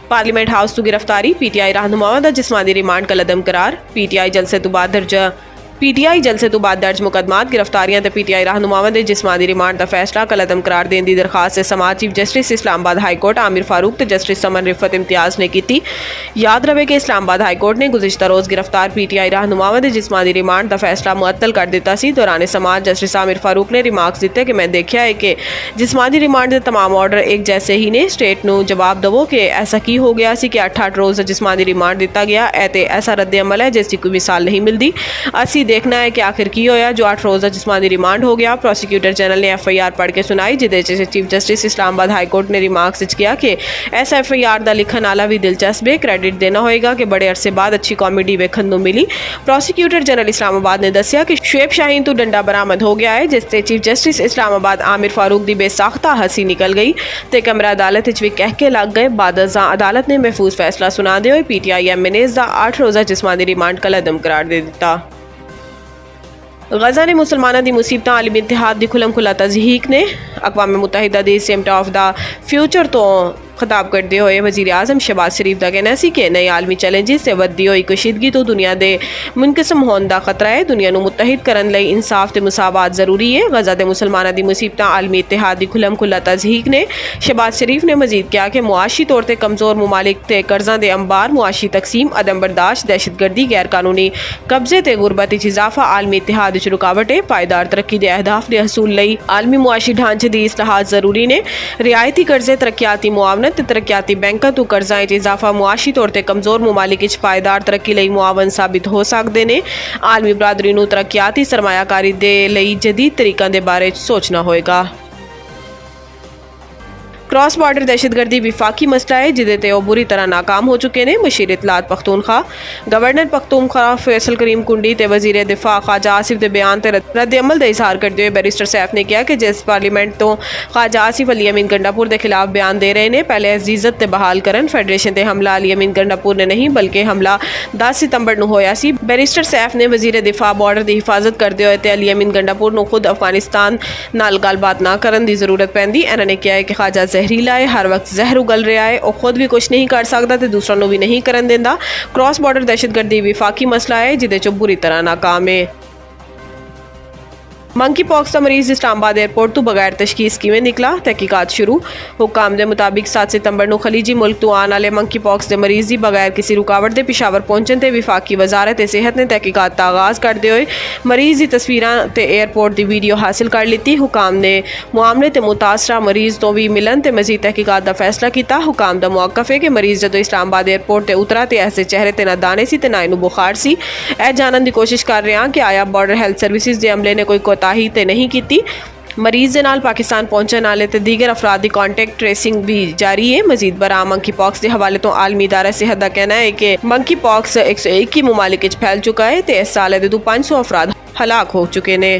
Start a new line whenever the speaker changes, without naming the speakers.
Parliament house तो गिरफ्तारी PTI रहनुमाओं का जिस्मानी रिमांड का लदम करार। पीटीआई जलसे तो बाद दर्ज मुकदमात गिरफ्तारियां ते पीटीआई रहनुमाओं के जिस्मानी रिमांड का फैसला कलदम करार देने की दरखास्त समाज chief justice Islamabad high court Aamir Farooq ते जस्टिस समन रिफत इम्तियाज़ ने की। याद रहे कि इस्लामाबाद हाईकोर्ट ने गुज़िश्ता रोज़ गिरफ्तार पीटीआई रहनुमाओं के जिस्मानी रिमांड का फैसला मुअत्तल कर दिता सी। दौरान समाज जस्टिस आमिर फारूक ने रिमार्क्स दिते कि मैं देखा है कि जिस्मानी रिमांड के तमाम ऑर्डर एक जैसे ही ने। स्टेट नूं जवाब दवो कि ऐसा की हो गया सी कि 8-8 रोज़ जिस्मानी रिमांड दिता गया ऐ ऐसा रद्द अमल है जिसकी कोई मिसाल नहीं मिलती। असी देखना है कि आखिर की होया जो 8 रोज़ा जिस्मानी रिमांड हो गया। प्रोसिक्यूटर जनरल ने FIR पढ़ के सुनाई जिदे चीफ जस्टिस इस्लामाबाद हाईकोर्ट ने रिमार्क्स किया कि इस FIR का लिखन आला भी दिलचस्प है। क्रेडिट देना होएगा कि बड़े अरसे बाद अच्छी कॉमेडी वेखन नूं मिली। प्रोसिक्यूटर जनरल इस्लामाबाद ने दसिया कि शुएब शाहीन तो डंडा बरामद हो गया है जिससे चीफ जस्टिस इस्लामाबाद आमिर फारूक की बेसाख्ता हंसी निकल गई तो कमरा अदालत भी कह के लग गए। बाद अदालत ने महफूज फैसला सुना दे PTI MNAs का 8 रोज़ा जिस्मानी रिमांड का लदम करार दे दिता। गज़ा ने मुसलमानों की मुसीबत आलमी इत्तेहाद की खुलम खुला तज़हीक ने अक़वाम मुत्तहिदा दी समिट ऑफ द फ्यूचर तो खिताब करते हुए वज़ीर आज़म शहबाज शरीफ का कहना सी कि नए आलमी चैलेंजेस से वधदी हुई कशीदगी तो दुनिया के मुनकसम होने का खतरा है। दुनिया को मुत्तहिद करने लई इंसाफ ते मुसावात ज़रूरी है। गज़ा के मुसलमानों की मुसीबत आलमी इत्तेहाद की खुलम खुला तज़हीक ने शहबाज शरीफ ने मजीद कहा कि मुआशी तौर पर कमज़ोर ममालिक ते कर्जा के अंबार मुआशी तकसीम अदम बर्दाश्त दहशतगर्दी गैर कानूनी कब्जे ते गुरबत इजाफा आलमी इत्तेहाद रुकावट है। पायदार तरक्की के अहदाफ के हसूल लई आलमी मुआशी ढांचे की इसलाहात ज़रूरी ने। रियायती कर्जे तरक्याती मुआवनत तरक्याती बैंकों तो कर्जा इजाफा मुआशी तौर पर कमज़ोर ममालिक पायदार तरक्की लई मुआवन साबित हो सकते हैं। आलमी बरादरी नूं तरक्याती सरमायाकारी दे लई जदीद तरीकों के बारे सोचना होएगा। क्रॉस बॉर्डर दहशतगर्दी विफाकी मसला है जिदे ते बुरी तरह नाकाम हो चुके हैं। मशीर इतलात पख्तूनख्वा गवर्नर पख्तूनख्वा फैसल करीम कुंडी ते वजीर दिफा ख्वाजा आसिफ के बयान ते रद्द अमल का इजहार करते हुए बैरिस्टर सैफ ने कहा कि जिस पार्लीमेंट तो ख्वाजा आसिफ अली अमीन गंडापुर के खिलाफ बयान दे रहे हैं पहले अजीजत ते बहाल करन। फेडरेशन ते हमला अली अमीन गंडापुर ने नहीं बल्कि हमला 10 सितंबर नूं होया सी। बैरिस्टर सैफ ने वजीर दिफा बॉर्डर की हिफाजत करते हुए ते अली अमीन गंडापुर नूं खुद अफगानिस्तान नाल गलबात ना करन दी जरूरत पैंदी। इन्होंने कहा है कि ख्वाजा जहरीला है, हर वक्त जहर उगल रहा है और खुद भी कुछ नहीं कर सकता तो दूसरों को भी नहीं करन देंदा। क्रॉस बॉर्डर दहशतगर्दी विफाकी मसला है जिदे चो बुरी तरह नाकाम है। मंकी पॉक्स का मरीज इस्लामाबाद एयरपोर्ट तो बगैर तशखीस किवें निकला तहकीकात शुरू। हुकाम के मुताबिक 7 सितंबर को खलीजी मुल्क तो आने वाले मंकी पॉक्स के मरीज ही बगैर किसी रुकावट के पिशावर पहुंचने ते विफाकी वजारत सेहत ने तहकीकात का आगाज़ करते हुए मरीज की तस्वीरां ते एयरपोर्ट की वीडियो हासिल कर ली। हुकाम ने मामले ते मुतासरा मरीज तो भी मिलन ते मजीद तहकीकात का फैसला किया। हुकाम का मौकफ है कि मरीज जो इस्लामाबाद एयरपोर्ट से उतरा तो ऐसे चेहरे ते ना दाने सी ते ना इनू बुखार सी। यह जानने की कोशिश कर रहे हैं कि आया बॉर्डर हेल्थ सर्विसेज के अमले ने कोई कोताही ते नहीं की। मरीज के नाल पाकिस्तान पहुंचने वाले ते दीगर अफराद की कॉन्टैक्ट ट्रेसिंग भी जारी है। मजीद बरा मंकी पॉक्स के हवाले तो आलमी इदारा सेहत का कहना है कि मंकी पॉक्स 101 ममालिक फैल चुका है तो इस साल 500 अफराद हलाक हो चुके हैं।